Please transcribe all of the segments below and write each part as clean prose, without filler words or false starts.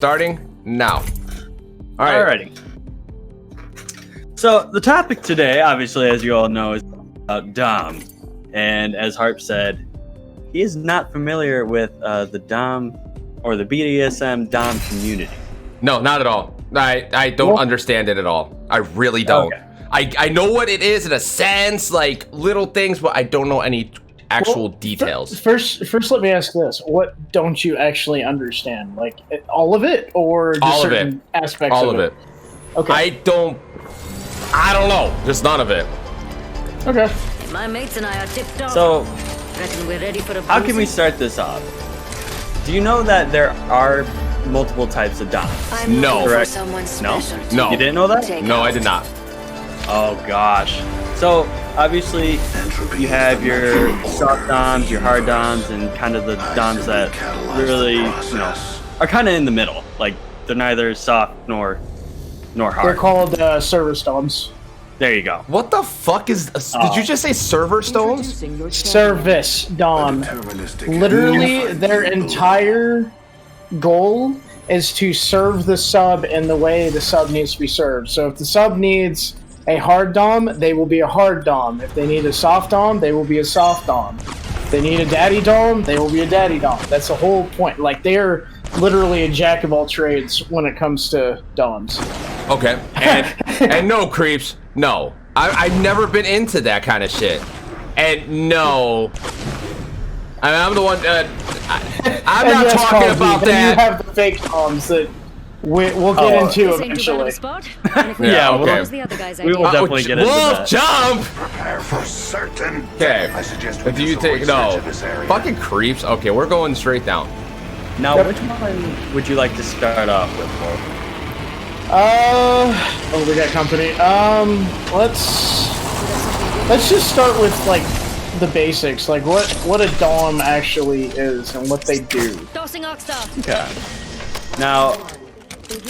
Starting now. All right. Alrighty. So the topic today, obviously, as you all know, is about Dom. And as Harp said, he is not familiar with the Dom or the BDSM Dom community. No, not at all. I don't understand it at all. I really don't. Okay. I know what it is in a sense, like little things, but I don't know any actual details. First, let me ask this: what don't you actually understand? Like all of it, or just All of certain it. aspects All of of it. Okay. I don't know. Just none of it. Okay. My mates and I are tipped off. So Reckon we're ready for a how can we start this off? Do you know that there are multiple types of Dom? I'm No. looking for Correct. someone No? special. No. You didn't know that? Take No, out. I did not. Oh gosh. So obviously you have your soft Doms, your hard Doms, and kind of the Doms that really, are kind of in the middle. Like they're neither soft nor They're hard. called service doms. There you go. What the fuck is? Did you just say server stones? Introducing your Service dom. Literally, their entire goal is to serve the sub in the way the sub needs to be served. So if the sub needs a hard dom, they will be a hard dom. If they need a soft dom, they will be a soft dom. If they need a daddy dom, they will be a daddy dom. That's the whole point. Like, they're literally a jack of all trades when it comes to doms. Okay. And no, creeps. No. I've never been into that kind of shit. And no. I'm the one. I'm And not yes, talking Cosby, about then that. You have the fake doms that we'll get into This ain't too bad of a eventually. spot. And if we Yeah, don't, okay. what was the other guy's We will idea? definitely get into Wolf, that. jump! Prepare for certain. Okay. I suggest we Do you just take avoid no? search of this area. Fucking creeps. Okay, we're going straight down. Now, Yep. which one would you like to start off with, Wolf? Oh, we got company. Let's just start with like the basics, like what a dom actually is and what they do. Tossing Oxstar. Okay. Now,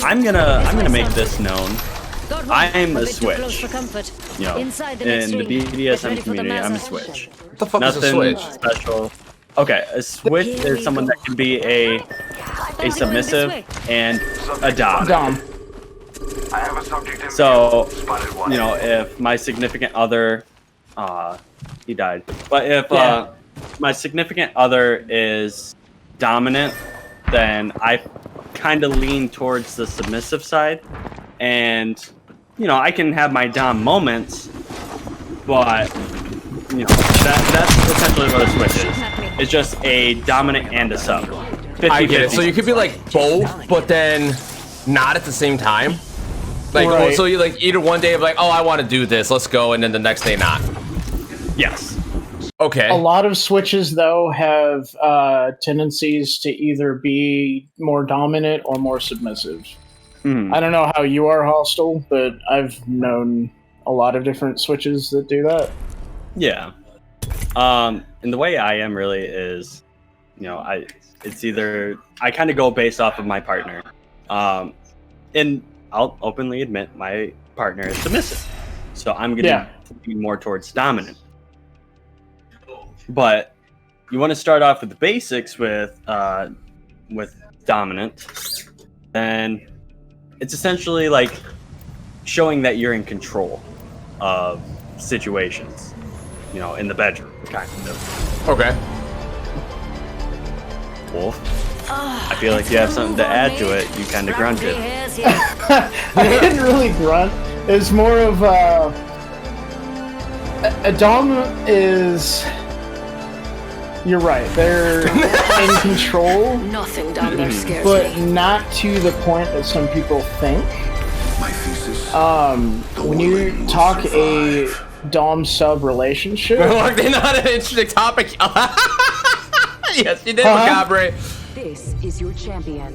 I'm gonna make this known. Got one. I'm a bit too close switch. for comfort. You know, Inside the in next the ring. Get BDSM ready for the community, I'm a mass switch. action. What the fuck is a Nothing switch? special. Okay, a switch is someone that can be a submissive and a dom. Dom. I have a subject in So, view. Spotted one. if my significant other, he died. But if Yeah. my significant other is dominant, then I kind of lean towards the submissive side, and I can have my dom moments, but that's essentially what a switch is. It's just a dominant and a sub. 50, I get it. So you could be like both, but then not at the same time. Like, Right. so you like either one day of like, oh, I want to do this, let's go, and then the next day not. Yes. Okay. A lot of switches though have tendencies to either be more dominant or more submissive. Mhm. I don't know how you are, Hostile, but I've known a lot of different switches that do that. Yeah. And the way I am really is, it's either I kind of go based off of my partner. And I'll openly admit my partner is submissive. So I'm going to be more towards dominant. But you want to start off with the basics with dominant. And it's essentially like showing that you're in control of situations. In the bedroom, kind of. Okay. Wolf, I feel like you have something to add to it. You kind of grunted. I didn't really grunt. It's more of a dom is. You're right. They're in control, Nothing down there scares but me. not to the point that some people think. My thesis. When you talk a dom sub relationship, Look, they're not an interesting topic. Yes, you did, Huh? Macabre. This is your champion.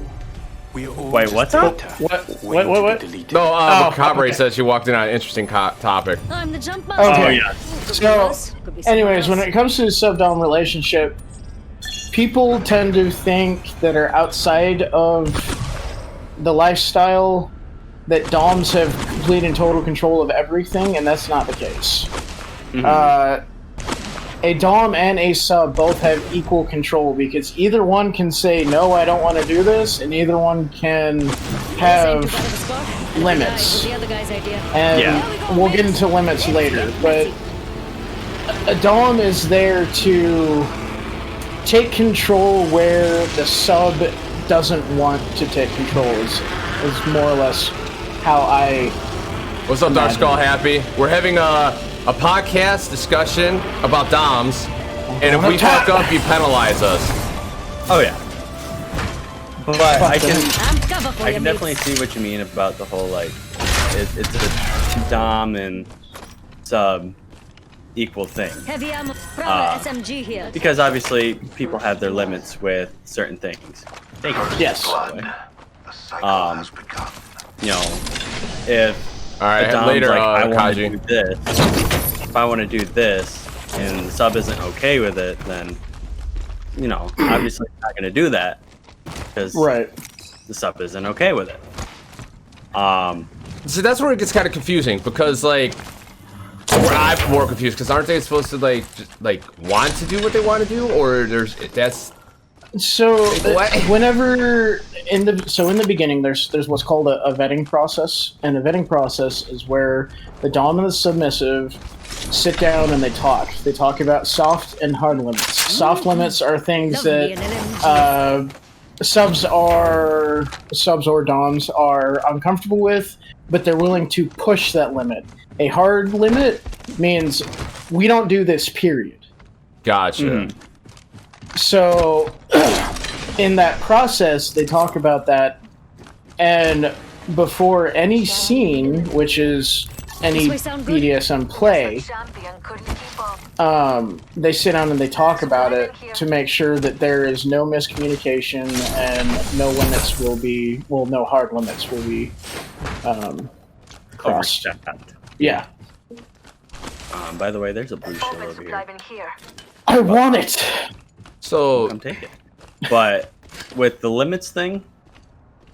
Wait, what's up? what? No, Oh, Macabre okay. said she walked in on an interesting topic. I'm the jump Okay. master. Oh, yeah. Could be So, us, could be someone anyways, when else. it comes to the sub-dom relationship, people tend to think that are outside of the lifestyle that doms have complete and total control of everything, and that's not the case. a Dom and a sub both have equal control because either one can say, no, I don't want to do this, and either one can have limits. And we'll get into limits later, but a Dom is there to take control where the sub doesn't want to take control, is more or less how I... What's up, Dark Skull Happy? We're having a podcast discussion about Doms, and if we fuck up, you penalize us. Oh yeah. But I can definitely see what you mean about the whole, like, it's a Dom and sub equal thing. Heavy ammo from SMG here. Because obviously people have their limits with certain things. Thank you. Yes. You know, if Alright, the Dom's later, like, I want to Kaji. do this, if I want to do this, and the sub isn't okay with it, then, you know, obviously I'm not going to do that, because the sub isn't okay with it. So that's where it gets kind of confusing, because, like, I'm more confused, because aren't they supposed to, like, want to do what they want to do, or that's... So whenever in the beginning, there's what's called a vetting process, and a vetting process is where the Dom and the submissive sit down and they talk. They talk about soft and hard limits. Soft limits are things that subs or Doms are uncomfortable with, but they're willing to push that limit. A hard limit means we don't do this, period. Gotcha. So, in that process, they talk about that, and before any scene, which is any BDSM play, they sit down and they talk about it to make sure that there is no miscommunication and no limits no hard limits will be crossed. Yeah. By the way, there's a blue shield over here. I want it! So... Come take it. But with the limits thing,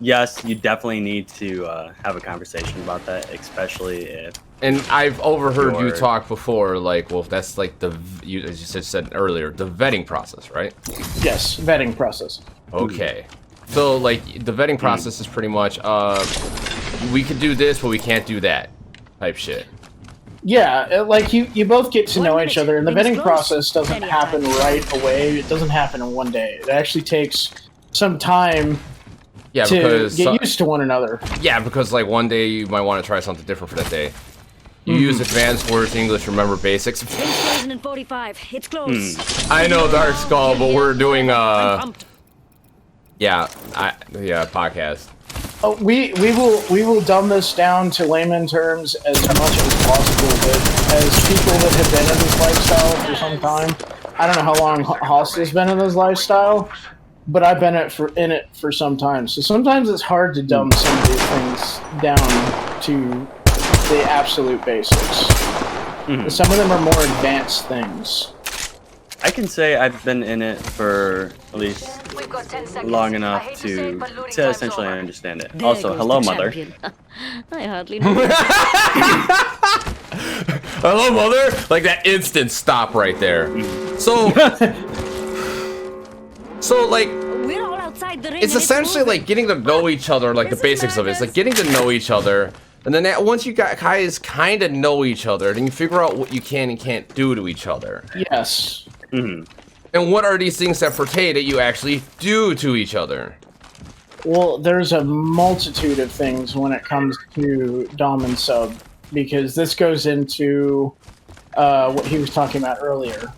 yes, you definitely need to have a conversation about that, especially if... And I've overheard you talk before, like, well, that's like as you just said earlier, the vetting process, right? Yes, vetting process. Okay. So, like, the vetting process is pretty much, we could do this, but we can't do that type shit. Yeah, like you both get to know each other, and the vetting process doesn't happen right away. It doesn't happen in one day. It actually takes some time to get used to one another. Yeah, because like one day you might want to try something different for that day. You use advanced words, English, remember basics. 1045. It's close. I know, Dark Skull, but we're doing podcast. Oh, we will dumb this down to layman terms as much as possible, but as people that have been in this lifestyle for some time, I don't know how long Host has been in this lifestyle, but I've been in it for some time. So sometimes it's hard to dumb some of these things down to the absolute basics. Some of them are more advanced things. I can say I've been in it for at least long enough to essentially understand it. Also, hello, Mother. I hardly know. Hello, Mother? Like that instant stop right there. So, like, We're all outside the ring. it's essentially like getting to know each other, like the basics of it. It's like getting to know each other. And then once you guys kind of know each other, then you figure out what you can and can't do to each other. Yes. And what are these things that pertain that you actually do to each other? Well, there's a multitude of things when it comes to Dom and Sub, because this goes into what he was talking about earlier.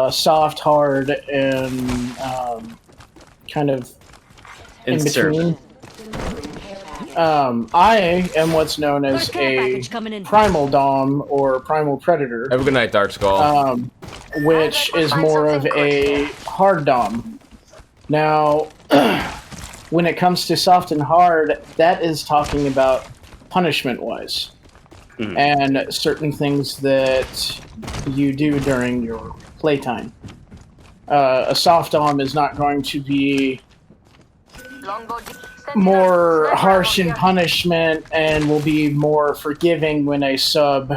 Soft, hard, and kind of in between. I am what's known as a primal Dom or primal predator. Have a good night, Dark Skull. Which is more of a hard Dom. Now, when it comes to soft and hard, that is talking about punishment-wise. And certain things that you do during your playtime. A soft Dom is not going to be more harsh in punishment and will be more forgiving when a sub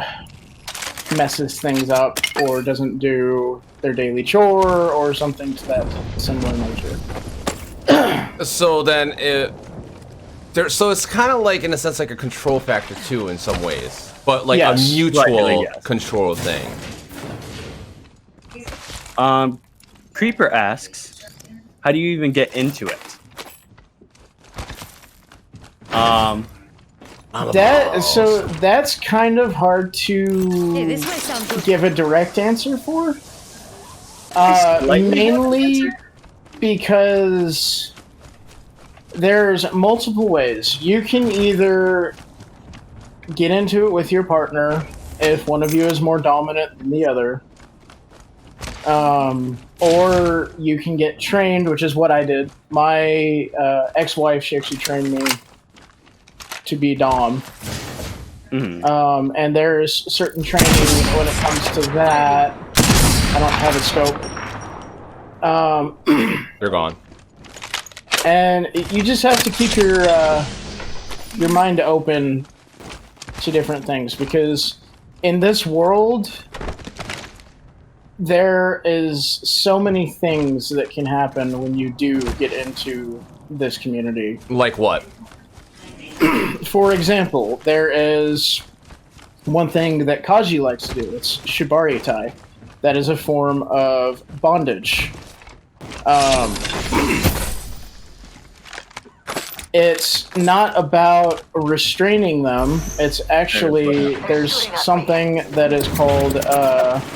messes things up or doesn't do their daily chore or something to that similar nature. So then so it's kind of like, in a sense, like a control factor too in some ways, but like Yes. a mutual Slightly, yes. control thing. Creeper asks, how do you even get into it? That's kind of hard Hey, to this way sounds good. give a direct answer for. Slightly Mainly direct because there's multiple ways. You can either get into it with your partner if one of you is more dominant than the other. Or you can get trained, which is what I did. My ex-wife, she actually trained me to be Dom. Mhm. And there's certain training when it comes to that. I don't have a scope. They're gone. And you just have to keep your mind open to different things, because in this world there is so many things that can happen when you do get into this community. Like what? For example, there is one thing that Kaji likes to do. It's Shibari Tai. That is a form of bondage. It's not about restraining them. It's actually, there's something that is called, Tossing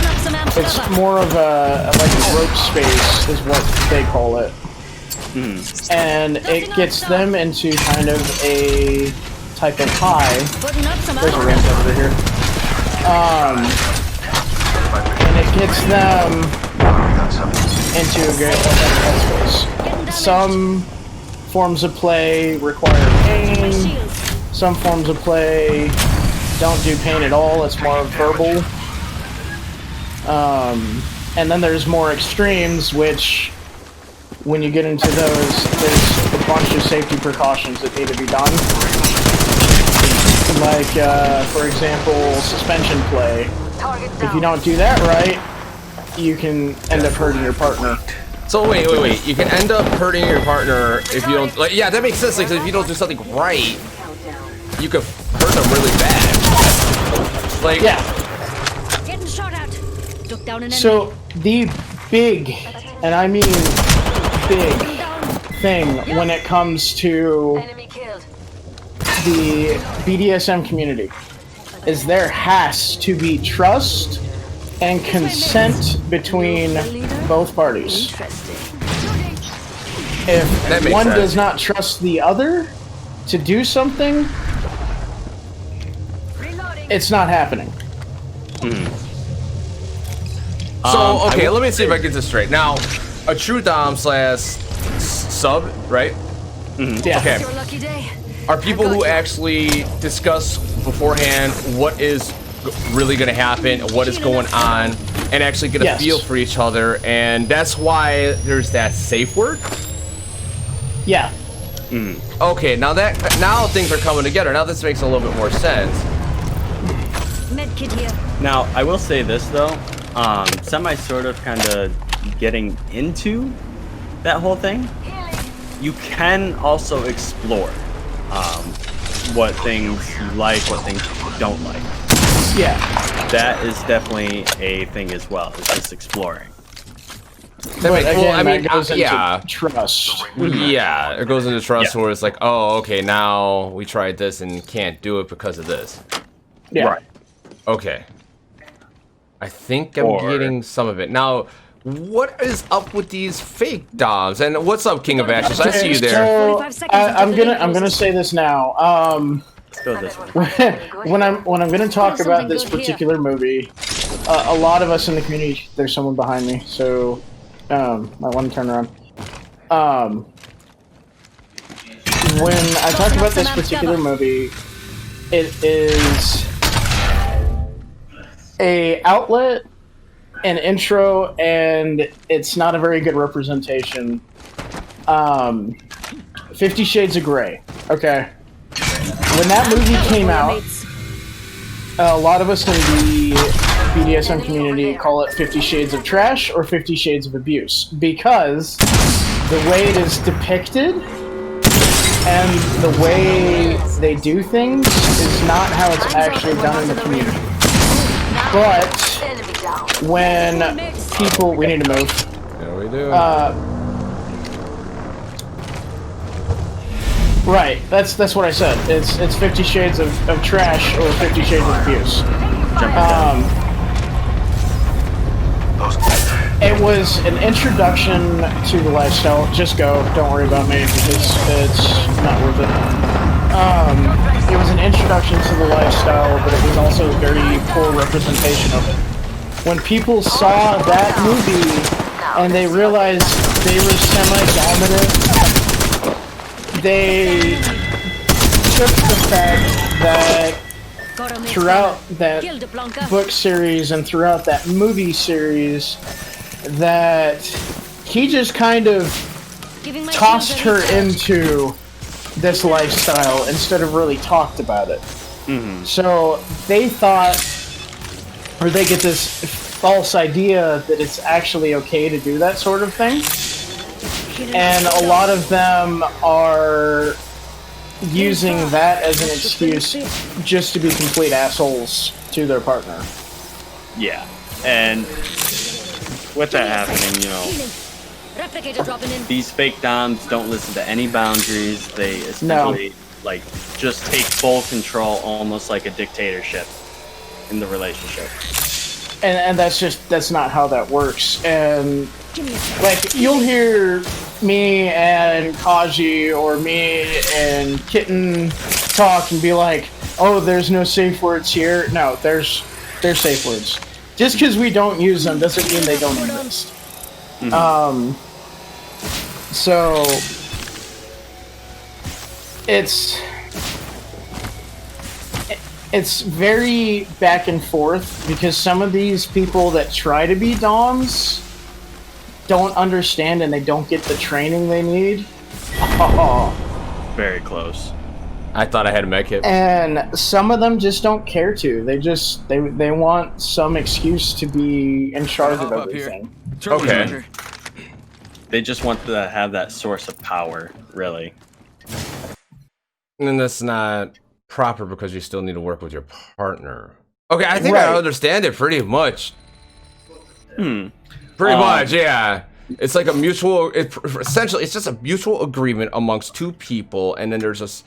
up some amp it's cover. more of a rope space is what they call it. And it gets them into kind of a type of high. Putting up some There's a amp ramp over here. And it gets them into a good headspace. Some forms of play require My pain. shield. Some forms of play don't do pain at all. It's more verbal. And then there's more extremes, which, when you get into those, there's a bunch of safety precautions that need to be done. Like, for example, suspension play. If you don't do that right, you can end up hurting your partner. So wait. You can end up hurting your partner if you don't. Like, yeah, that makes sense. Like, if you don't do something right, you could hurt them really bad. Like, Yeah. Getting shot at. Took down an enemy. So the big, and I mean big, thing when it comes to Enemy killed. the BDSM community is there has to be trust and consent between both parties. Interesting. That If makes one sense. does not trust the other to do something, it's not happening. So, okay, let me see if I get this straight. Now, a true Dom slash sub, right? Yeah. Okay. Your lucky day. Are people who actually discuss beforehand what is really going to happen, what is going on, and actually get a Yes. feel for each other, and that's why there's that safe word? Yeah. Okay, now things are coming together. Now this makes a little bit more sense. Medkit here. Now, I will say this though, semi sort of kind of getting into that whole thing, you can also explore what things you like, what things you don't like. Yeah. That is definitely a thing as well. It's just exploring. But again, that that goes into yeah. trust. Yeah, it goes into trust Yeah. where it's like, oh, okay, now we tried this and can't do it because of this. Yeah. Right. Okay. I think I'm Or- getting some of it. Now, what is up with these fake Doms? And what's up, King of Ashes? I see you there. So 45 seconds until I'm the gonna day I'm gonna closes. say this now. Let's go this way. when I'm gonna talk There's about something this good here. particular movie, a lot of us in the community, there's someone behind me, so might want to turn around. When I talk about this particular movie, it is a outlet, an intro, and it's not a very good representation. 50 Shades of Grey. Okay. When that movie came out, Mates. a lot of us in the BDSM community call it 50 Shades of Trash or 50 Shades of Abuse, because the way it is depicted and the way they do things is not how it's actually done in the community. But when people... We need to move. Yeah, we do. Right, that's what I said. It's 50 Shades of Trash or 50 Shades of Abuse. It was an introduction to the lifestyle. Just go, don't worry about me because it's not worth it. It was an introduction to the lifestyle, but it was also a very poor representation of it. When people saw that movie and they realized they were semi-dominant, they took the fact that throughout that book series and throughout that movie series, that he just kind of tossed her into this lifestyle instead of really talked about it. Mm-hmm. So they thought, or they get this false idea that it's actually okay to do that sort of thing. And a lot of them are using that as an excuse just to be complete assholes to their partner. Yeah, and with that happening, you know, these fake doms don't listen to any boundaries. They essentially like just take full control, almost like a dictatorship in the relationship. And that's not how that works. And like you'll hear me and Kaji or me and Kitten talk and be like, "Oh, there's no safe words here." No, there's safe words. Just because we don't use them doesn't mean they don't exist. Mm-hmm. So it's very back and forth because some of these people that try to be doms don't understand and they don't get the training they need. Very close. I thought I had a med kit. And some of them just don't care to. They want some excuse to be in charge of everything. Okay. They just want to have that source of power, really. And that's not proper because you still need to work with your partner. Okay, I think I understand it pretty much. Pretty much, yeah. It's like a mutual. Essentially, it's just a mutual agreement amongst two people, and then there's this,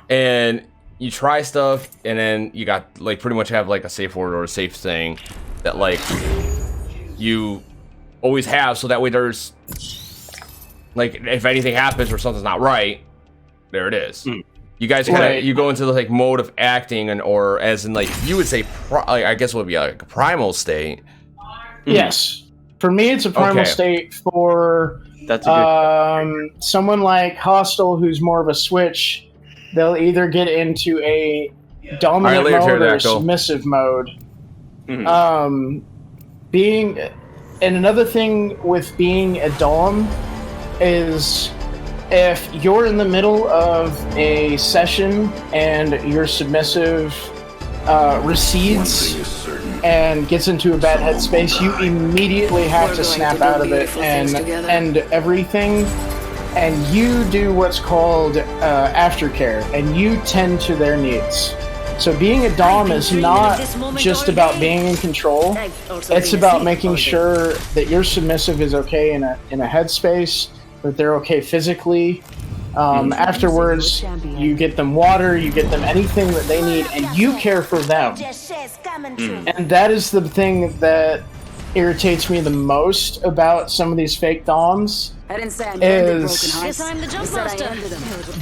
and you try stuff, and then you got like pretty much have like a safe word or a safe thing that like you always have, so that way there's like if anything happens or something's not right, there it is. You guys kind of you go into the like mode of acting, and or as in like you would say, I guess it would be like a primal state. Yes. For me, it's a primal state. For that's a good someone like Hostile, who's more of a switch, they'll either get into a dominant mode or a submissive mode. Mm-hmm. And another thing with being a dom is if you're in the middle of a session and your submissive recedes and gets into a bad headspace, you immediately have to snap out of it and end everything, and you do what's called aftercare, and you tend to their needs. So being a dom is not just about being in control. It's about making sure that your submissive is okay in a headspace, that they're okay physically. Afterwards, you get them water, you get them anything that they need, and you care for them. And that is the thing that irritates me the most about some of these fake doms, is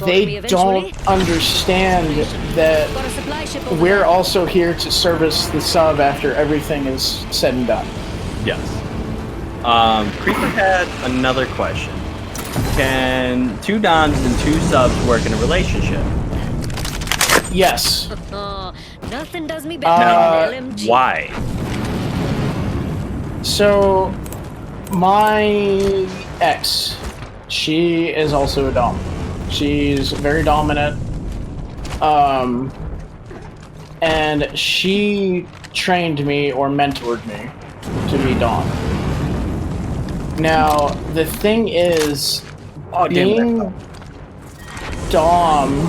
they don't understand that we're also here to service the sub after everything is said and done. Yes. Creeper had another question. Can two doms and two subs work in a relationship? Yes. Nothing does me better than LMG. Why? So, my ex, she is also a dom. She's very dominant. And she trained me or mentored me to be Dom. Now, the thing is, being Dom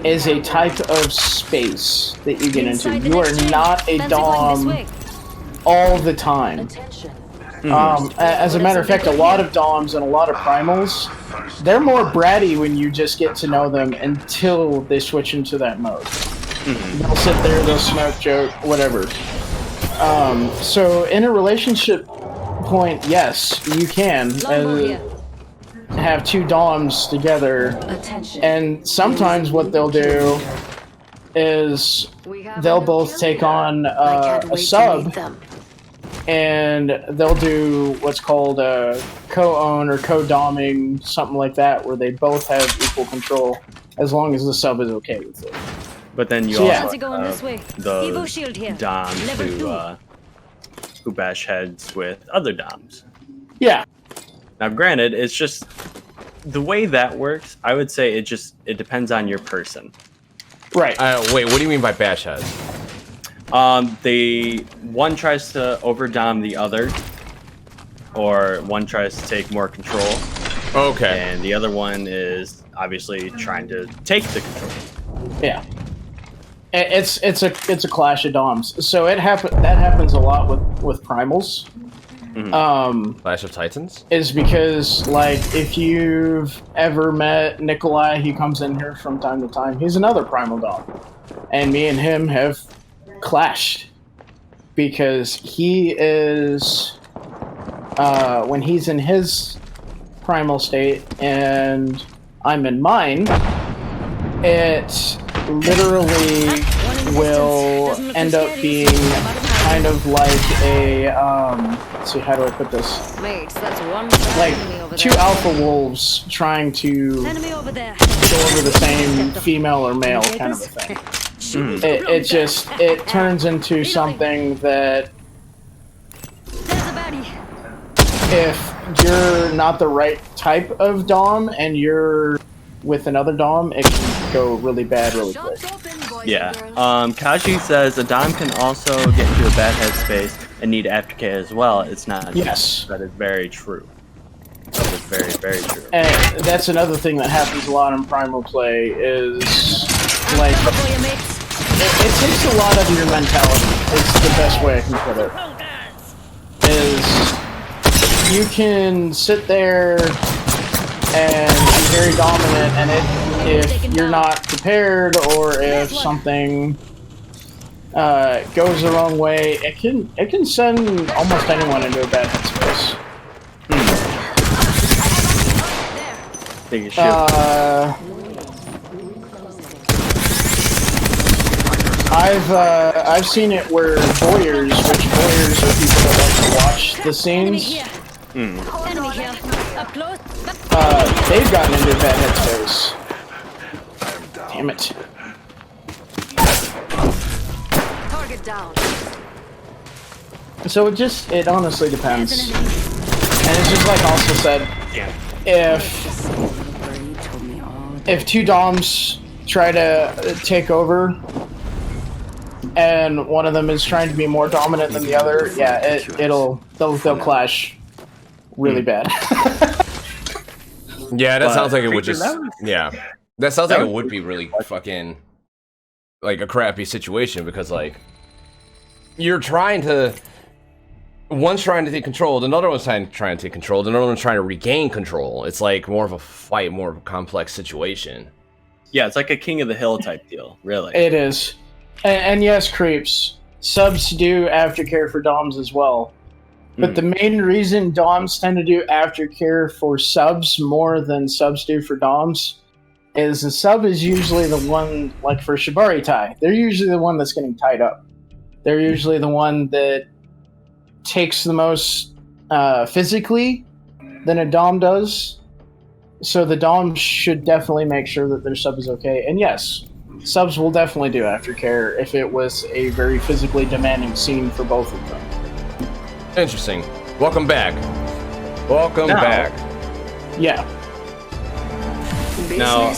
is a type of space that you get into. You are not a Dom all the time. As a matter of fact, a lot of Doms and a lot of Primals, they're more bratty when you just get to know them until they switch into that mode. They'll sit there, they'll smoke, joke, whatever. So in a relationship point, yes, you can have two Doms together, and sometimes what they'll do is they'll both take on a sub, and they'll do what's called a co-own or co-doming, something like that, where they both have equal control as long as the sub is okay with it. But then you also have those Doms who bash heads with other Doms. Yeah. Now, granted, it's just the way that works. I would say it depends on your person. Right. Wait, what do you mean by bash heads? One tries to over-dom the other, or one tries to take more control. Okay. And the other one is obviously trying to take the control. Yeah. It's a clash of Doms. So that happens a lot with Primals. Clash of Titans? Is because, like, if you've ever met Nikolai, he comes in here from time to time. He's another Primal Dom. And me and him have clashed. Because he is... when he's in his Primal state and I'm in mine, it literally will end up being kind of like a, let's see, how do I put this? Mates, that's one like two alpha wolves trying to go over the same female or male kind of a thing. It turns into something that if you're not the right type of Dom and you're with another Dom, it can go really bad really quick. Yeah. Kaji says a Dom can also get into a bad headspace and need aftercare as well. It's not. Yes. That is very true. That is very, very true. And that's another thing that happens a lot in Primal play is, like, it takes a lot of your mentality. It's the best way I can put it. Is you can sit there and be very dominant, and if you're not prepared or if something goes the wrong way, it can send almost anyone into a bad headspace. Take a shit. I've seen it where voyeurs, which voyeurs are people that like to watch the scenes. They've gotten into a bad headspace. Damn it. Target down. So it honestly depends. And it's just like also said, if two Doms try to take over and one of them is trying to be more dominant than the other, yeah, they'll clash really bad. Yeah, that sounds like it would just... Yeah. That sounds like it would be really fucking... like, a crappy situation, because, like... You're trying to... One's trying to take control, another one's trying to take control, another one's trying to regain control. It's like more of a fight, more of a complex situation. Yeah, it's like a King of the Hill type deal, really. It is. And yes, creeps, subs do aftercare for Doms as well. But the main reason Doms tend to do aftercare for subs more than subs do for Doms is the sub is usually the one, like for Shibari Tai, they're usually the one that's getting tied up. They're usually the one that takes the most physically than a Dom does. So the Dom should definitely make sure that their sub is okay. And yes, subs will definitely do aftercare if it was a very physically demanding scene for both of them. Interesting. Welcome back. Welcome back. Yeah. Now,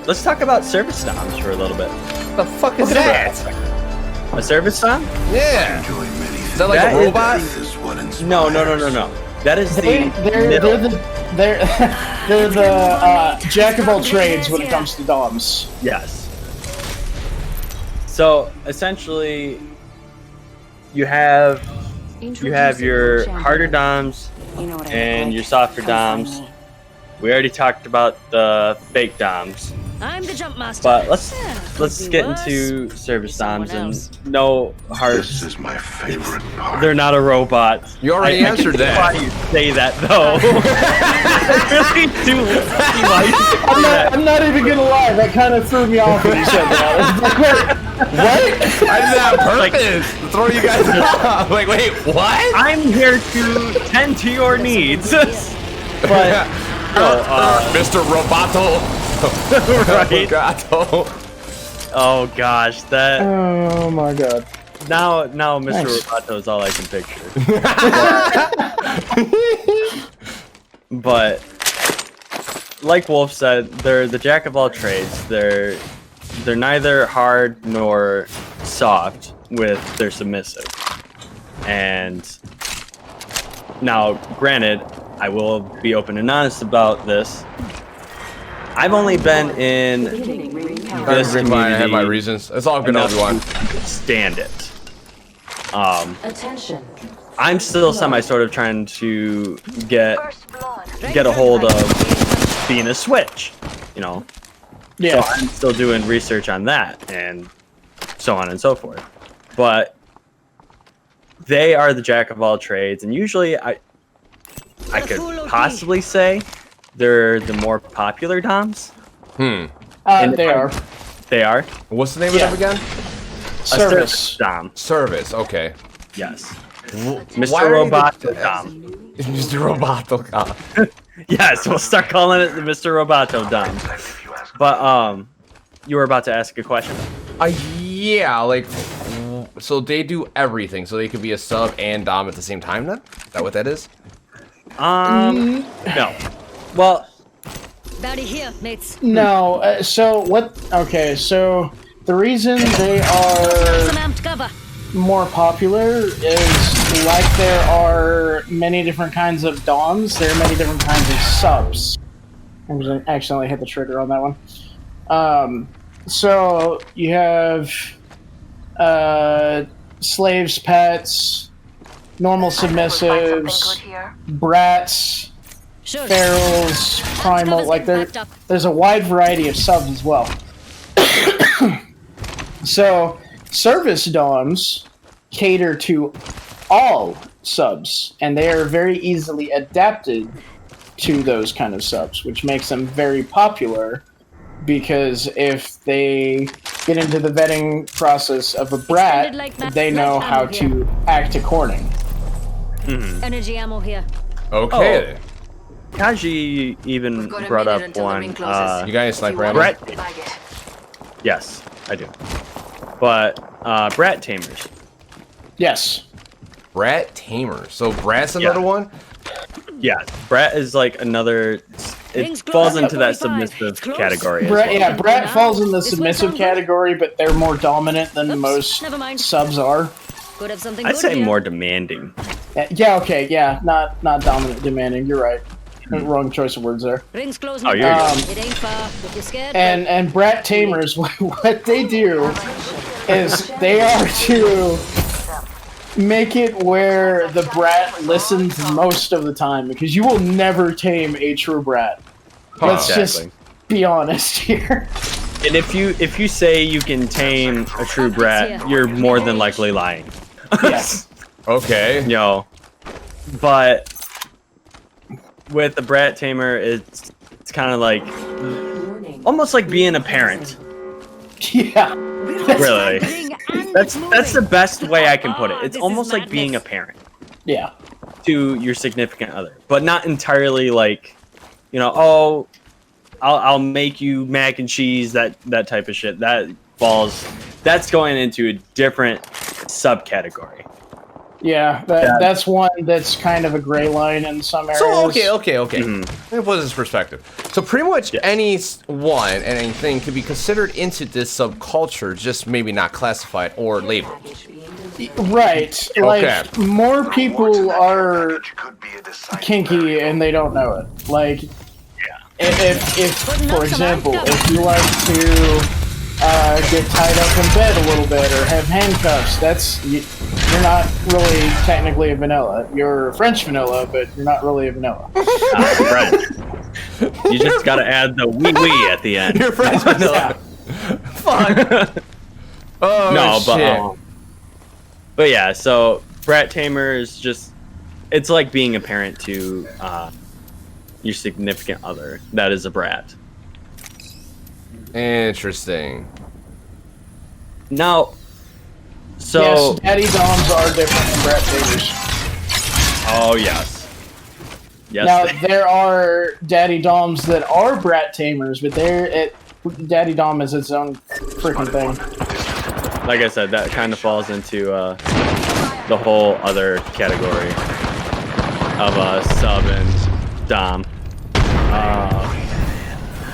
let's talk about service Doms for a little bit. The fuck is that? A service dom? Yeah. Enjoy many Is that like That a is- robot? Faith is what inspires. No. That is They're the jack of all trades when it comes to DOMs. Yes. So essentially, you have your harder DOMs and your softer DOMs. We already talked about the fake DOMs, I'm the jump master. but let's be get worse. into Could service be someone DOMs else. and no This hearts. is my favorite part. They're not a robot. You already answered I that. can see why you say that though. I really do see why you say that. I'm not even gonna lie, that kind of threw me off when you said that. What? I did that on purpose to throw you guys off. Like, wait, what? I'm here to tend to your needs. But Mr. Roboto. Right. Roboto. Oh gosh, that Oh my god. now Mr. Nice. Roboto is all I can picture. But like Wolf said, they're the jack of all trades. They're neither hard nor soft with their submissive. And now, granted, I will be open and honest about this. I've only been in this I have my community reasons. It's all good, enough Obi-Wan. to stand it. Attention. I'm still sort of trying to get a hold of being a Switch, you know. Yeah. So I'm still doing research on that and so on and so forth. But they are the jack of all trades, and usually I could possibly say they're the more popular DOMs. Hmm. And They are. They are What's the name Yeah. of them again? a Service. DOM. Service. Okay. Yes. Why Mr. are you Robot the- DOM. Mr. Roboto. God. Yes, we'll start calling it the Mr. Roboto DOM. But you were about to ask a question. Yeah, like, so they do everything. So they could be a sub and dom at the same time. Then is that what that is? No. Well, Bounty here, mates. No, so what? Okay, so the reason they Some are amped cover. more popular is like there are many different kinds of DOMs, there are many different kinds of subs. I'm just gonna accidentally hit the trigger on that one. So you have slaves, pets, normal submissives, brats, Sure. ferals, primal. Cover's Like getting packed up. there's a wide variety of subs as well. So service DOMs cater to all subs, and they are very easily adapted to those kind of subs, which makes them very popular. Because if they get into the vetting process of a brat, Extended like they know life how ammo to act according. Energy ammo here. Okay. Kaji even got a brought minute up until the one. ring closes. You got any sniper ammo? Brett. Bag it. Yes, I do. But brat tamers. Yes. Brat tamer. So Brat's another Yeah. one. Yeah, brat is like another. It Rings falls close. into that 45. submissive It's close. category. As Brat, well. yeah, Brat falls in the This way submissive sounds good. category, but they're more dominant than Oops, most never mind. subs are. Could have something I'd good say here. more demanding. Yeah, okay, yeah, not dominant, demanding. You're right. Wrong choice of words there. Rings close. Oh, my you're friend. good. It ain't far. If you're scared. And Brat Tamers, what they do is they are to make it where the brat listens most of the time, because you will never tame a true brat. Let's Exactly. just be honest here. And if you say you can tame a true brat, you're more than likely lying. Yes. Okay. You know, but with the brat tamer, it's kind of like almost like being a parent. Yeah. Really, that's the best way I can put it. It's almost like being a parent Yeah. to your significant other, but not entirely like, you know, oh, I'll make you mac and cheese, that type of shit. That's going into a different subcategory. Yeah, that's one that's kind of a gray line in some areas. So okay. Let me put this in perspective. So pretty much anything could be considered into this subculture, just maybe not classified or labeled. Right. Like more people are kinky and they don't know it. Like, if for example, if you like to get tied up in bed a little bit or have handcuffs, you're not really technically a vanilla. You're French vanilla, but you're not really a vanilla. French. You just gotta add the wee at the end. You're French vanilla. Fuck. Oh no, shit. But yeah, so brat tamer is just, it's like being a parent to your significant other that is a brat. Interesting. Now, so yes, daddy doms are different than brat tamers. Oh yes. Yes. Now there are daddy doms that are brat tamers, but daddy dom is its own freaking thing. Like I said, that kind of falls into the whole other category of sub and dom.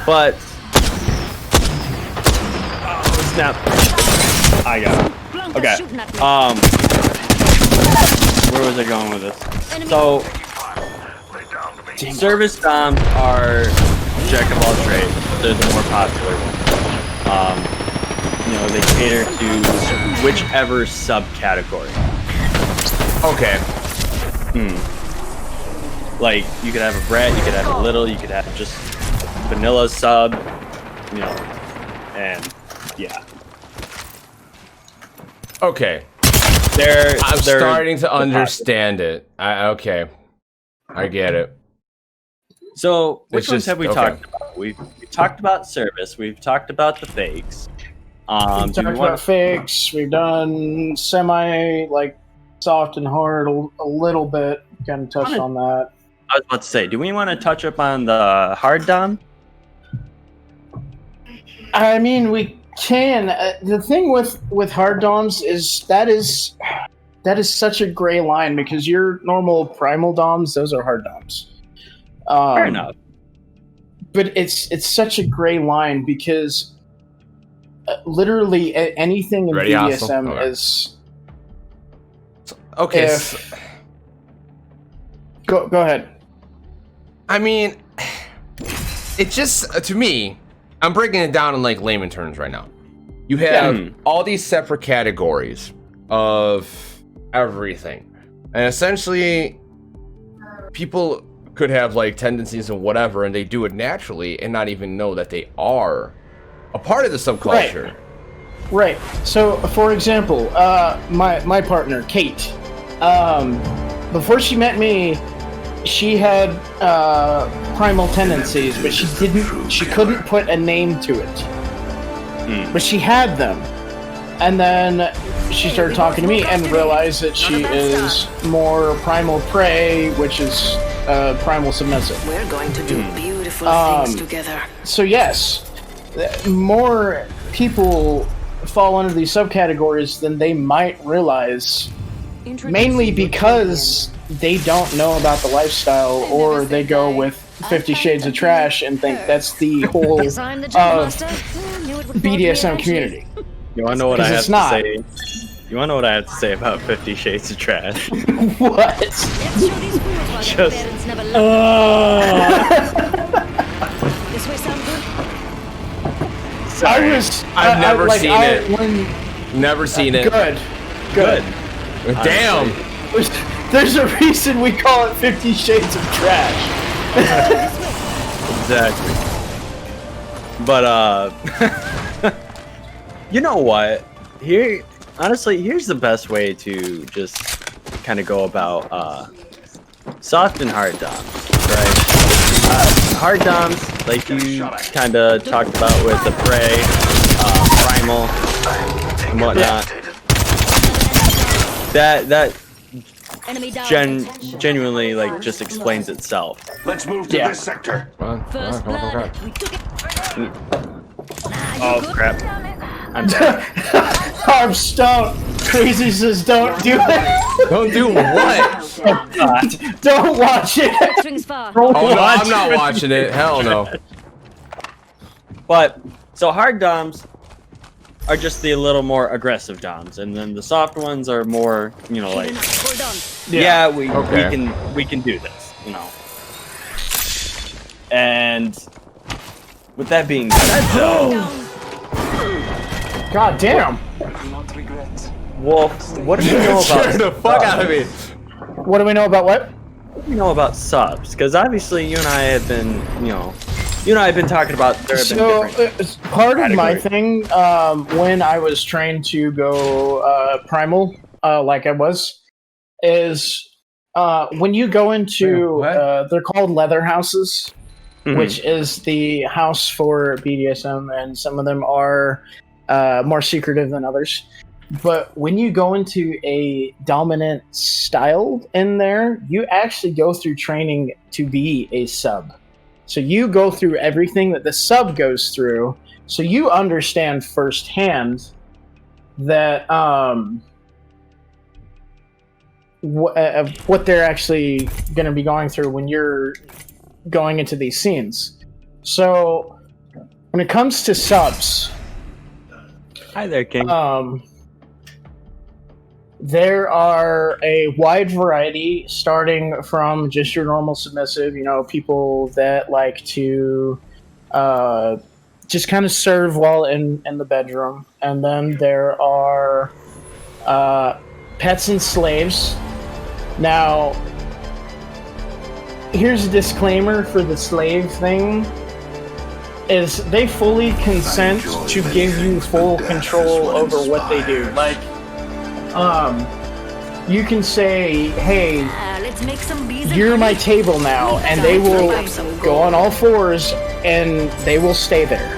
But snap. I got it. Okay. Where was I going with this? So service doms are jack of all trades. They're the more popular ones. You know, they cater to whichever subcategory. Okay. Like, you could have a brat, you could have a little, you could have just vanilla sub, you know, and yeah. Okay. I'm starting to understand it. Okay. I get it. So, which It's ones just- have we okay. talked about? We've talked about service, we've talked about the fakes. We've talked about fakes. We've done semi, like, soft and hard a little bit. Kind of touched on that. I was about to say, do we want to touch up on the hard dom? I mean, we can. The thing with hard doms is that is such a gray line because your normal primal doms, those are hard doms. Fair enough. But it's such a gray line because literally anything in Ready, BDSM okay. is. Okay. Go ahead. I mean, it just, to me, I'm breaking it down in like layman terms right now. You have all these separate categories of everything. And essentially, people could have like tendencies and whatever, and they do it naturally and not even know that they are a part of the subculture. Right. So, for example, my partner, Kate, before she met me, she had primal tendencies, but she couldn't put a name to it. But she had them. And then she started talking to me and realized that she is more primal prey, which is primal submissive. We're going to do beautiful things together. So yes, more people fall under these subcategories than they might realize, mainly because they don't know about the lifestyle, or they go with 50 Shades of Trash and think that's the whole BDSM community. You wanna know what I have it's to not. say? You wanna know what I have to say about 50 Shades of Trash? What? Just This way sound good? sorry. I've never seen it. When, Never seen it. good. Damn. There's a reason we call it 50 Shades of Trash. Exactly. But you know what? Honestly, here's the best way to just kind of go about soft and hard doms, right? Hard doms, like you kind of talked about with the prey, primal, and whatnot. That genuinely like just explains itself. Let's move to this sector. Come on, First come on. blood. We took it. Oh crap! I'm dead. Harps, don't. Crazy says don't do it. Don't do what? Don't watch it. Swings far. Oh no, I'm not watching it. Hell no. But so hard DOMs are just the little more aggressive DOMs, and then the soft ones are more, you know, like Hold on. yeah, we Okay. we can do this, you know. And with that being said, though, God damn. Wolf, what do you know Scared the about fuck out of me. What do we know about what? what do you know about subs? Because obviously you and I have been, you and I have been talking about there have So, been different. part of my categories. thing, when I was trained to go primal, like I was, is when you go into, What? they're called leather houses, Mhm. which is the house for BDSM, and some of them are more secretive than others. But when you go into a dominant style in there, you actually go through training to be a sub. So you go through everything that the sub goes through, so you understand firsthand that what they're actually going to be going through when you're going into these scenes. So when it comes to subs, Hi there, King. there are a wide variety, starting from just your normal submissive, people that like to just kind of serve while in the bedroom. And then there are pets and slaves. Now, here's a disclaimer for the slave thing. Is they fully consent to give you full control over what they do. Like, you can say, hey, Let's make some bees. you're my table now, and they will go on all fours, and they will stay there.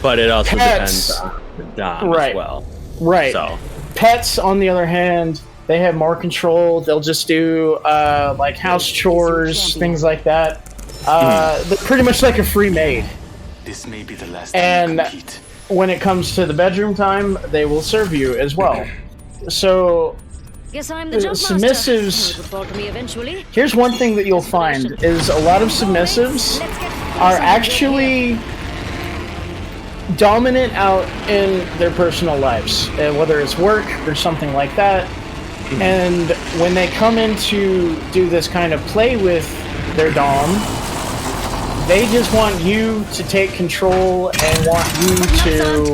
But it also Pets. depends on the Dom Right. as well. Right. So Pets, on the other hand, they have more control. They'll just do like house chores, things like that. They're pretty much like a free maid. This may be the last And time you compete. when it comes to the bedroom time, they will serve you as well. So Guess I'm the jump master. submissives- Will report to me eventually. here's one thing that you'll find is a lot of submissives Let's get are some actually dominant out in their personal lives, whether it's work or something like that. And when they come in to do this kind of play with their dom, they just want you to take control and want you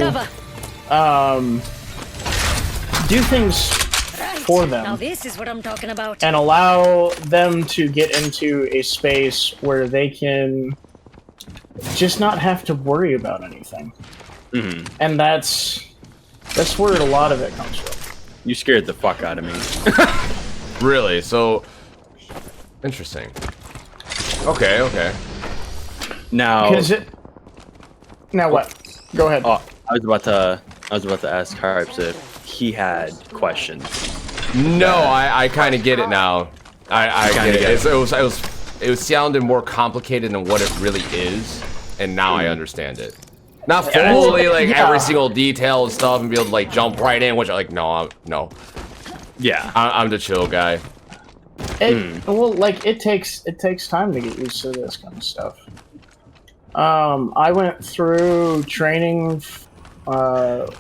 cover. to do things for Now them this is what I'm talking about. and allow them to get into a space where they can just not have to worry about anything. mhm. And that's where a lot of it comes from. You scared the fuck out of me. Really? So interesting. Okay. Now, Because now what? Go ahead. oh, I was about to ask Harps if he had questions. No, I kind of get it now. I Kinda get get it. It was sounding more complicated than what it really is, and now I understand it. Not fully, like every single detail and stuff, and be able to like jump right in. Which, like, no. Yeah. I'm the chill guy. Well, like it takes time to get used to this kind of stuff. I went through training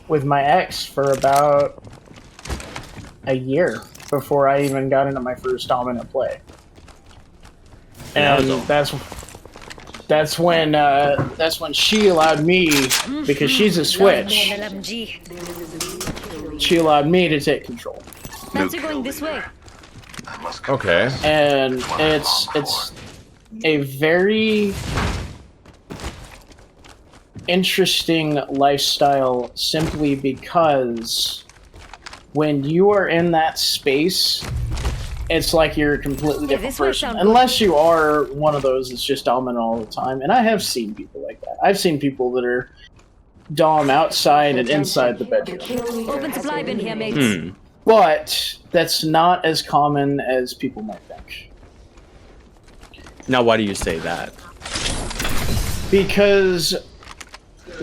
with my ex for about a year before I even got into my first dominant play, and that's when she allowed me, because she's a switch. She allowed me to take control. Fancy going this way. Okay. And it's a very interesting lifestyle, simply because when you are in that space, it's like you're a completely different this will person, sound good. unless you are one of those that's just dominant all the time. And I have seen people like that. I've seen people that are dom outside and inside the bedroom, Open supply bin here, mates. but that's not as common as people might think. Now, why do you say that? Because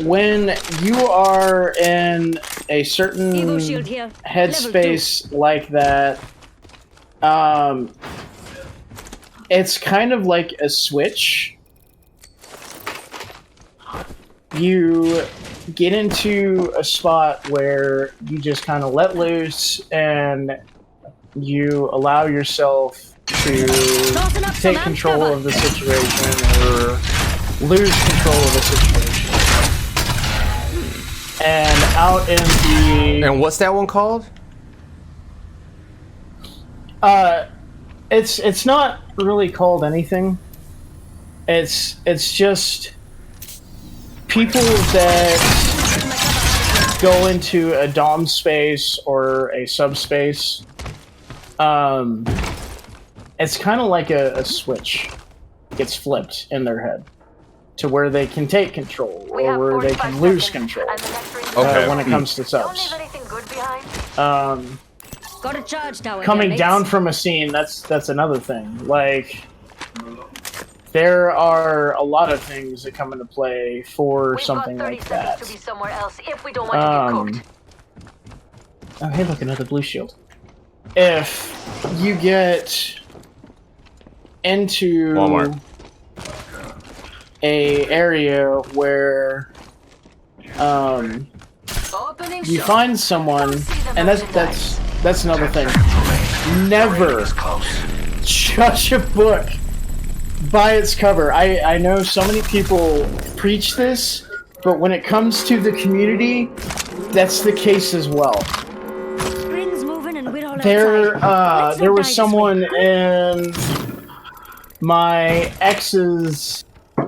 when you are in a certain Evo shield here. headspace like that, it's kind of like a switch. You get into a spot where you just kind of let loose and you allow yourself to take control of the situation or lose control of the situation. And out in the... And what's that one called? It's not really called anything. It's just people that go into a dom space or a subspace. It's kind of like a switch gets flipped in their head to where they can take control or where they can lose control when it comes to subs. Got a charge tower Coming here, down mates. from a scene, that's another thing. Like, there are a lot of things that come into play for something like that. Oh, hey, look, another blue shield. If you get into Walmart. a area where you find someone, and that's another thing. Never judge a book by its cover. I know so many people preach this, but when it comes to the community, that's the case as well. Spring's moving and we're all There outside. there was someone in my ex's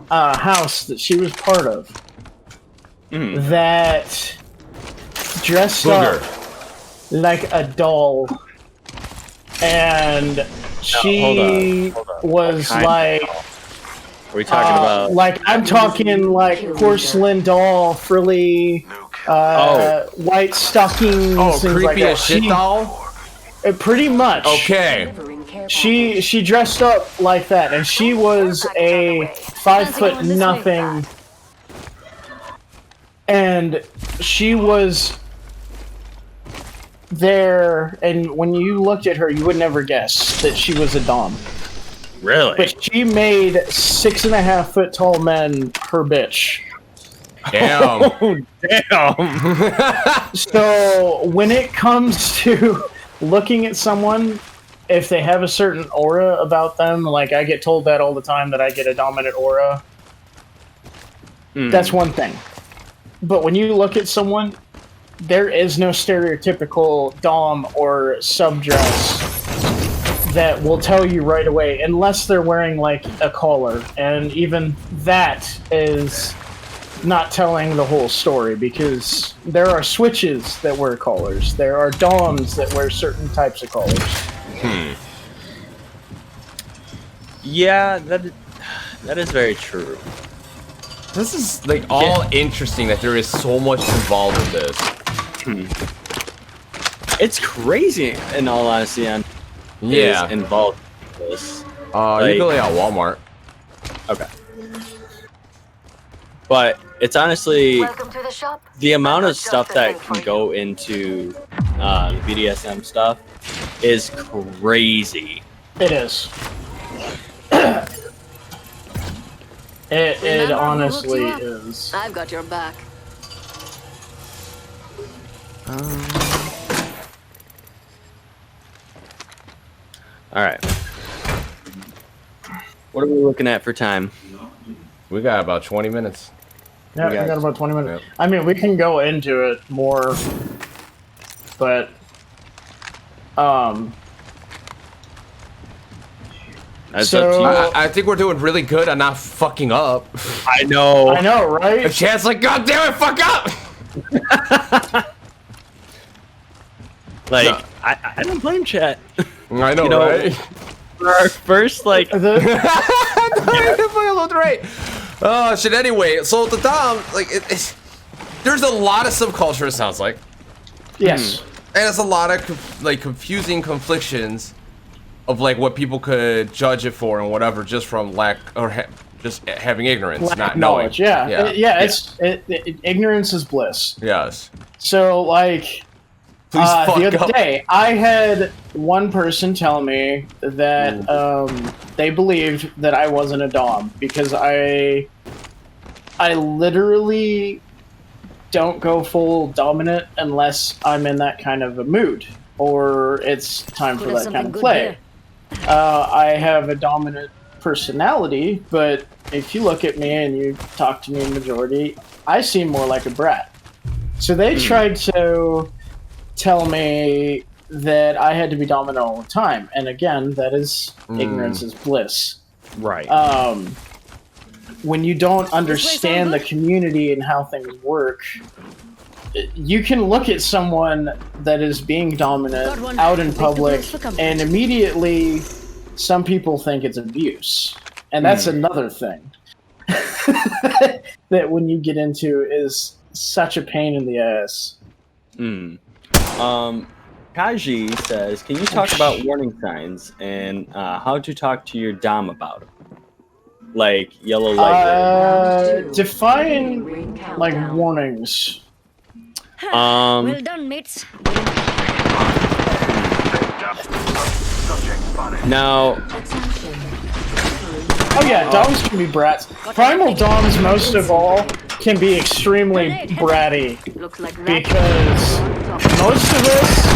house that she was part of that dressed up like a doll, and she Hold on. was like, Are we talking about? like, I'm talking like porcelain doll, frilly, white stockings. Oh, things creepy like that. as shit doll? Pretty much. Okay. She dressed up like that, and she was a 5' nothing, and she was there, and when you looked at her, you would never guess that she was a dom. Really? But she made 6.5 foot tall men her bitch. Damn. Oh, damn. So when it comes to looking at someone, if they have a certain aura about them, like I get told that all the time, that I get a dominant aura, that's one thing. But when you look at someone, there is no stereotypical dom or subdress that will tell you right away, unless they're wearing like a collar, and even that is not telling the whole story, because there are switches that wear collars, there are doms that wear certain types of collars. Yeah, that is very true. This is like all interesting that there is so much involved with this. It's crazy, in all honesty, on Yeah. is involved in this. You can lay out Walmart. Okay. But it's honestly the amount of stuff that can go into the BDSM stuff is crazy. It is. It honestly is. I've got your back. All right. What are we looking at for time? We got about 20 minutes. Yeah, we got about 20 minutes. I mean, we can go into it more, but That's So- up to you. I think we're doing really good on not fucking up. I know. I know, A right? chance like, God damn it, fuck up! Like, No. I don't blame chat. I know, You know, right? For our first, like, The- Oh shit. Anyway, so the dom, like, there's a lot of subculture. It sounds like, yes. and it's a lot of confusing conflictions of like what people could judge it for and whatever, just from lack or just having ignorance, lack not knowledge. knowing. Yeah. Ignorance is bliss. Yes. So like, Please fuck the other up. day, I had one person tell me that they believed that I wasn't a dom because I literally don't go full dominant unless I'm in that kind of a mood or it's time for that kind of play. I have a dominant personality, but if you look at me and you talk to me in majority, I seem more like a brat. So they tried to tell me that I had to be dominant all the time, and again, that is ignorance is bliss. Right. When you don't understand the community and how things work, you can look at someone that is being dominant out in public, and immediately some people think it's abuse. And that's another thing that when you get into is such a pain in the ass. Kaji says, can you talk about warning signs and how to talk to your dom about them? Like yellow light. Define like warnings. Well done, mates. Now, oh yeah, doms can be brats. Primal doms, most of all, can be extremely bratty because most of us,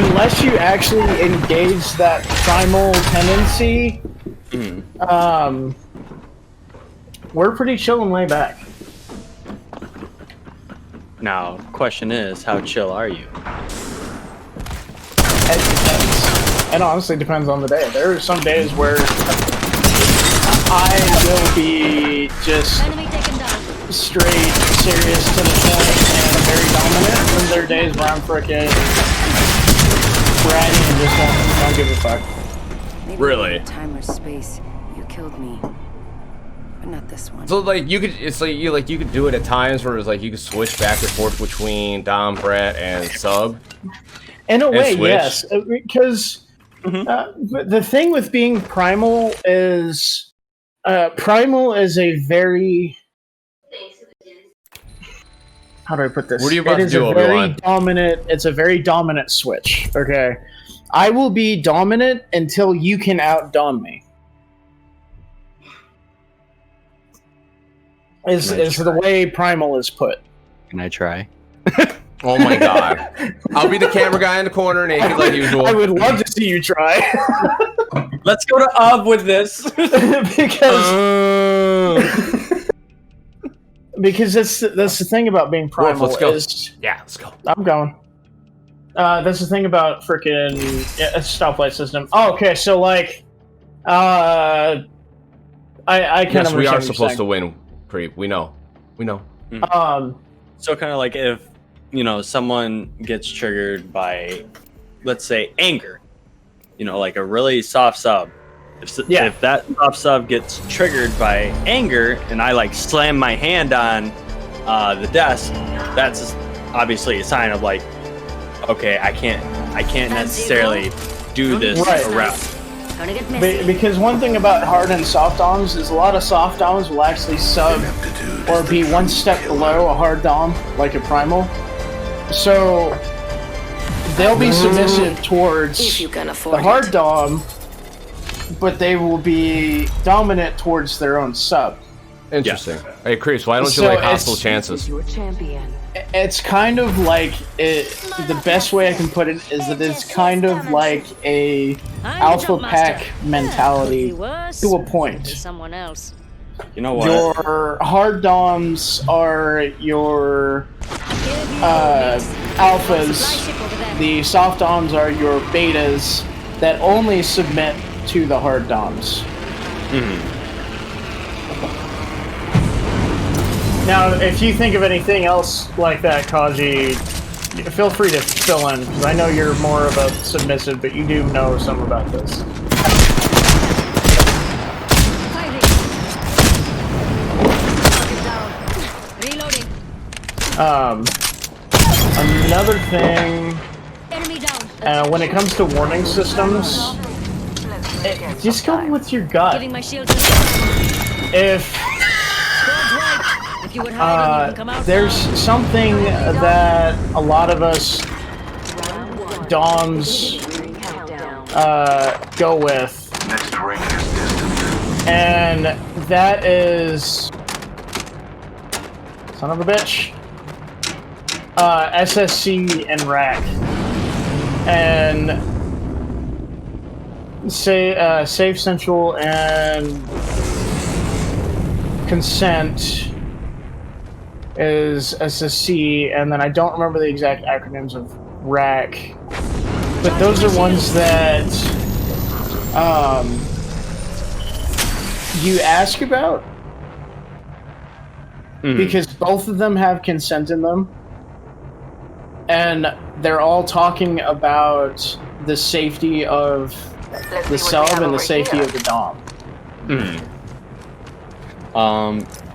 unless you actually engage that primal tendency, we're pretty chill and laid back. now, question is, how chill are you? It depends. It honestly depends on the day. There are some days where I will be just straight, serious to the point, and very dominant. And there are days where I'm frickin' bratty and just don't give a fuck. Maybe Really? Time or space, you killed me, but not this one. So like you could, it's like you could do it at times where it's like you could switch back and forth between dom, brat, and sub. In a way, switch. yes, because the thing with being primal is a very, how do I put this? What are you about it to is do, a very Obi-Wan? dominant. It's a very dominant switch. Okay, I will be dominant until you can out-dom me. Is the way primal is put. Can I try? Oh my god! I'll be the camera guy in the corner, naked like usual. I would love to see you try. Let's go to with this. because that's the thing about being primal. Wolf, let's is yeah, let's go. I'm going. That's the thing about freaking stoplight system. Oh, okay, so like, I kind Yes, of we are understand what you're supposed saying. to win. Creep, we know. So kind of like if, someone gets triggered by, let's say, anger, like a really soft sub. If that soft sub gets triggered by anger and I like slam my hand on the desk, that's obviously a sign of like, okay, I can't necessarily do this around. Because one thing about hard and soft doms is a lot of soft doms will actually sub or be one step below a hard dom, like a primal. So they'll be submissive towards the hard dom, but they will be dominant towards their own sub. Interesting. Hey, Creeps, why don't you like hostile chances? It's kind of like the best way I can put it is that it's kind of like a alpha pack mentality to a point. Someone else. You know what? Your hard doms are your alphas. The soft doms are your betas that only submit to the hard doms. Now, if you think of anything else like that, Kaji, feel free to fill in, because I know you're more of a submissive, but you do know some about this. Reloading. Another thing, Enemy down. when it comes to warning systems, just go with your gut. Giving my shield to if Squad's right. If you would hide, you can come out. there's something that a lot of us DOMs go with, Next ring is distant. and that is son of a bitch. SSC and rack, and say Safe Central and Consent is SSC, and then I don't remember the exact acronyms of rack, but those are ones that you ask about because both of them have consent in them. And they're all talking about the safety of the sub and the safety of the Dom.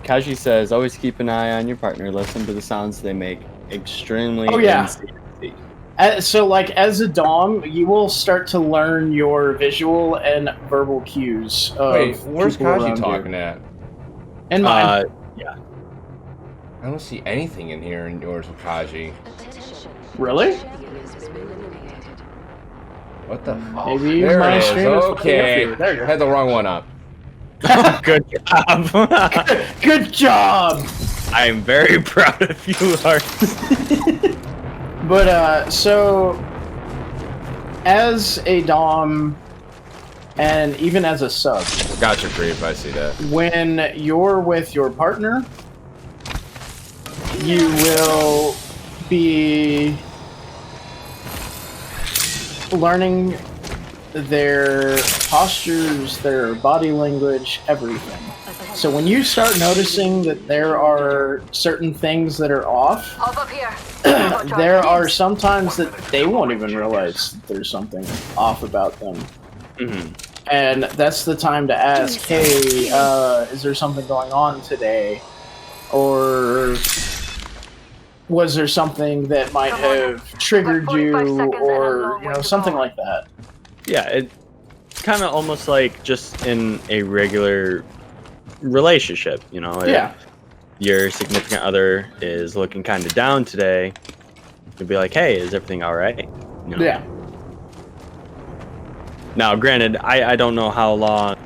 Kaji says, always keep an eye on your partner. Listen to the sounds they make. Extremely. Oh, yeah. NCC. So, like, as a Dom, you will start to learn your visual and verbal cues. Wait, where's people Kaji around talking you. at? And mine. Yeah. I don't see anything in here in yours with Kaji. Really? What the fuck? Maybe There my it is. stream is Okay. there you go. Had the wrong one up. Good job. Good job! I am very proud of you, Hearts. But, so, as a Dom, and even as a sub, Gotcha, Creep. I see that. when you're with your partner, you will be learning their postures, their body language, everything. So when you start noticing that there are certain things that are off, Up here. there are sometimes that they won't even realize that there's something off about them. And that's the time to ask, hey, is there something going on today? Or was there something that might have triggered you, or, you know, something like that? Yeah, it's kind of almost like just in a regular relationship, you know? Yeah. Your significant other is looking kind of down today. You'll be like, hey, is everything all right? You know? Yeah. Now, granted, I don't know how long,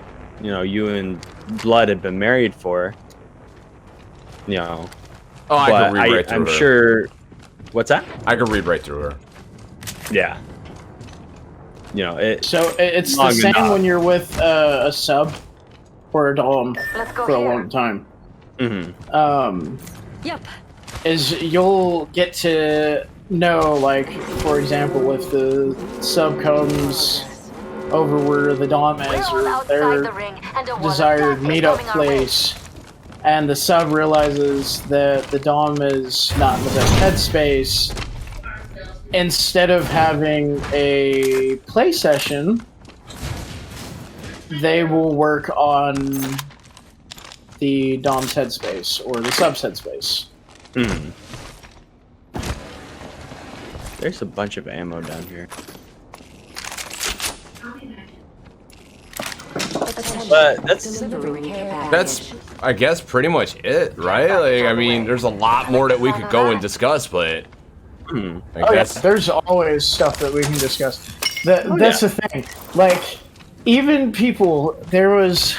you know, you and Blood have been married for. You know. Oh, I but can read right through I'm her. sure. What's that? I can read right through her. Yeah. You know, So it's the Long same enough. when you're with a sub or a dom for a long time. Yep. Is you'll get to know, like, for example, if the sub comes over where the dom is, or their desired meetup place, and the sub realizes that the dom is not in the best headspace, instead of having a play session, they will work on the dom's headspace or the sub's headspace. there's a bunch of ammo down here. But That's, I guess, pretty much it, right? Like, I mean, there's a lot more that we could go and discuss, but I Oh, guess yeah, there's always stuff that we can discuss. That's the thing. Like, even people, there was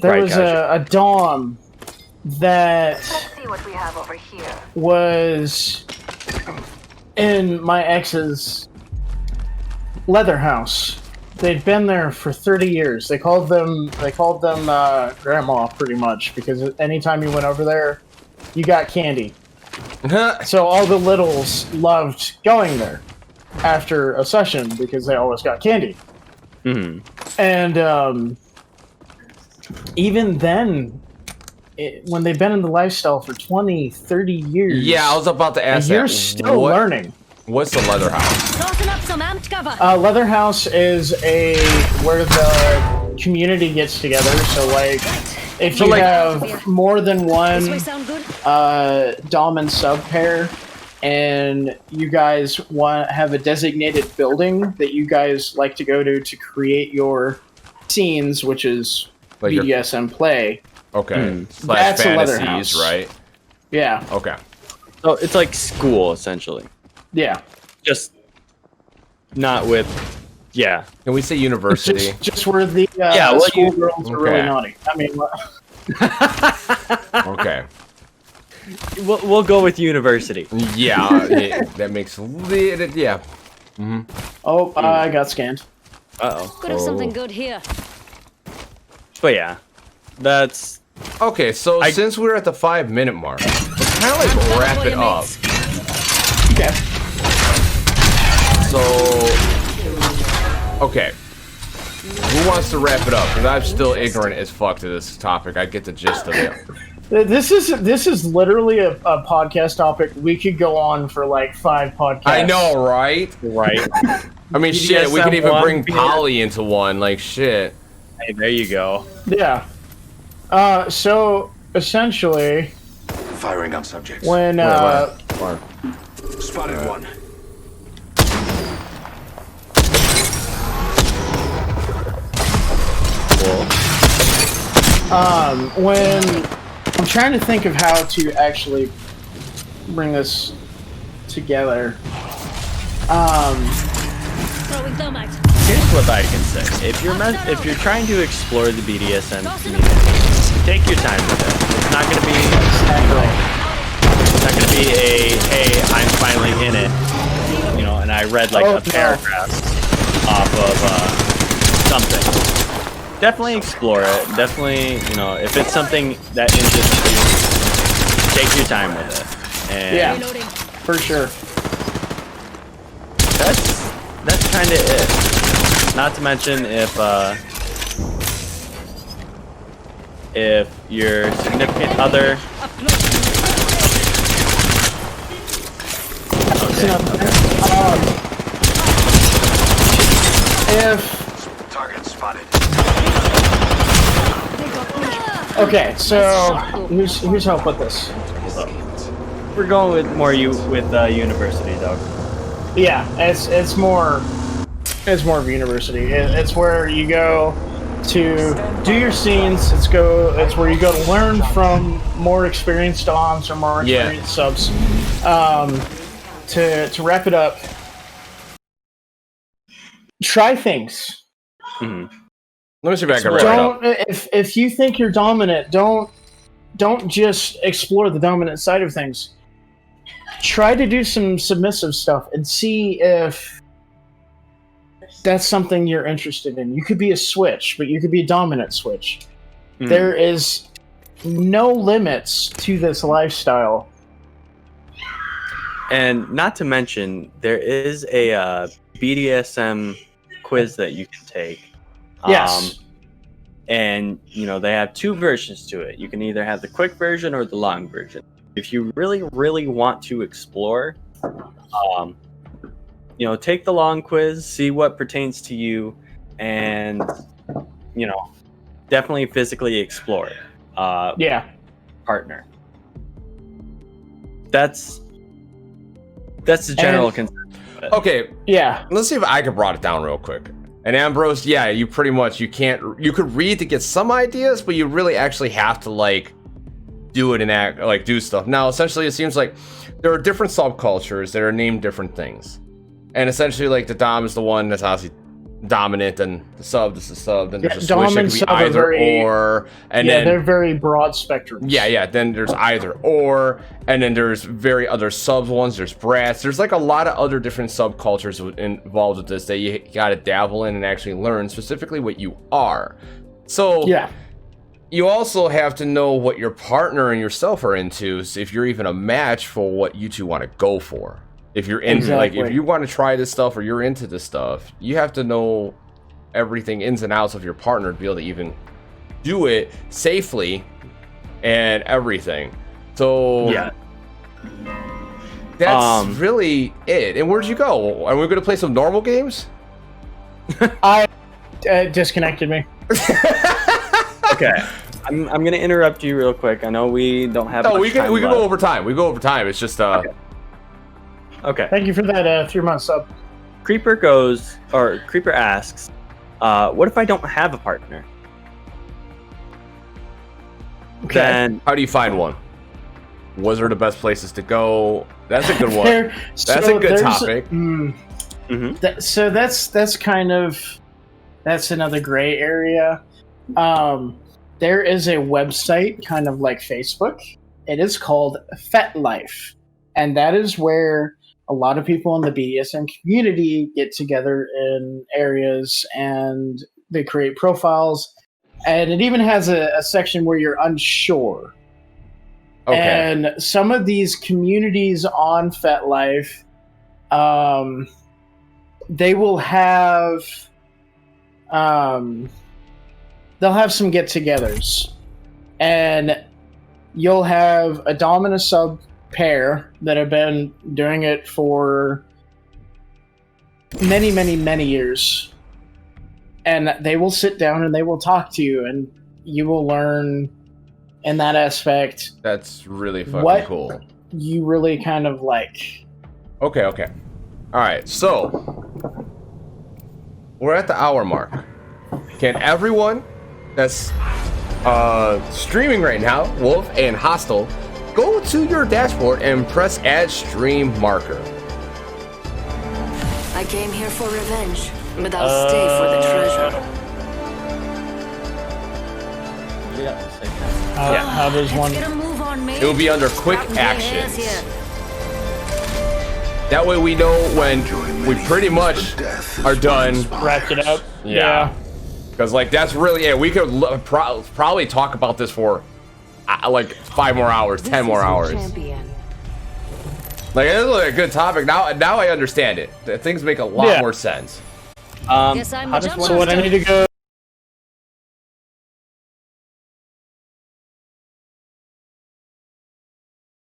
a dom that See what we have over here. was in my ex's leather house. They'd been there for 30 years. They called them grandma, pretty much, because anytime you went over there, you got candy. So all the littles loved going there after a session because they always got candy. And even then, when they've been in the lifestyle for 20, 30 years, yeah, I was about to ask you're that. still learning. What's the leather house? Tossing up some amped cover. Leather House is where the community gets together. So, like, if you have more than one This way sound good? dom and sub pair, and you guys have a designated building that you guys like to go to create your scenes, which is like BDSM play. Okay. That's a leather Fantasies, house. right? Yeah. Okay. So it's like school essentially, Yeah. just not with. Yeah. Can we say university? Just where the well, schoolgirls are really Okay. naughty. I mean, Okay. We'll go with university. Yeah, that makes yeah. I got scanned. Uh-oh. Could have something good here. But yeah, that's Okay, so since we're at the 5-minute mark, let's kind of like wrap it up. Okay. So, okay. Who wants to wrap it up? Because I'm still ignorant as fuck to this topic. I get the gist of it. This is literally a podcast topic we could go on for like 5 podcasts. I know, right? right. I mean, shit, we could even BDSM bring one, Polly into one. Like, shit. Hey, there you go. Yeah. So essentially, Firing on subjects. when Spotted one. when I'm trying to think of how to actually bring this together. Throwing thermite. Here's what I can say: if you're trying to explore the BDSM community, take your time with it. It's not gonna be a hey, I'm finally in it, and I read like a paragraph off of something. Definitely explore it. Definitely, if it's something that interests you, take your time with it. And Yeah, Reloading. for sure. that's kind of it. Not to mention if your significant other. If Target spotted. okay, so here's how I'll put this. We're going with university though. Yeah, it's more of a university. It's where you go to do your scenes. It's where you go to learn from more experienced doms or more experienced subs. To wrap it up, try things. Mm-hmm. Let me see if I can wrap it up. If you think you're dominant, don't just explore the dominant side of things. Try to do some submissive stuff and see if that's something you're interested in. You could be a switch, but you could be a dominant switch. Mm. There is no limits to this lifestyle. And not to mention, there is a BDSM quiz that you can take. Yes. And, they have 2 versions to it. You can either have the quick version or the long version. If you really, really want to explore, take the long quiz, see what pertains to you, and, definitely physically explore it. Partner. That's the general consensus. Okay, Yeah. let's see if I can broad it down real quick. And Ambrose, yeah, you pretty much, you could read to get some ideas, but you really actually have to, do it and act, do stuff. Now, essentially, it seems like there are different subcultures that are named different things. And essentially, the Dom is the one that's obviously dominant, and the sub is the sub. Then there's a switch that could be either or. And then they're very broad spectrums. Yeah. Then there's either or, and then there's very other subs ones. There's brats. There's a lot of other different subcultures involved with this that you gotta dabble in and actually learn specifically what you are. So you also have to know what your partner and yourself are into, so if you're even a match for what you two want to go for. If you're into, if you want to try this stuff or you're into this stuff, you have to know everything ins and outs of your partner to be able to even do it safely and everything. So that's really it. And where'd you go? Are we going to play some normal games? I disconnected me. Okay. I'm going to interrupt you real quick. I know we don't have much time we can left. go over time. We go over time. It's just Okay. Thank you for that 3-month sub. Creeper asks, what if I don't have a partner? then how do you find one? Was there the best places to go? That's a good one. That's a good topic. So that's kind of another gray area. There is a website, kind of like Facebook. It is called FetLife, and that is where a lot of people in the BDSM community get together in areas, and they create profiles. And it even has a section where you're unsure. Okay. And some of these communities on FetLife, they will have, they'll have some get-togethers, and you'll have a dom and a sub pair that have been doing it for many, many, many years, and they will sit down and they will talk to you, and you will learn in that aspect. That's really fucking cool. You really kind of like. Okay. All right, so we're at the hour mark. Can everyone that's streaming right now, Wolf and Hostile, go to your dashboard and press Add Stream Marker? I came here for revenge, but I'll stay for the treasure. How does one? It will be under Quick Actions. That way we know when we pretty much are done. Wrap it up. Yeah. Because like that's really we could probably talk about this for like 5 more hours, 10 more hours. Like it's like a good topic. Now I understand it. Things make a lot more sense. Yes, I'm so what I need to go.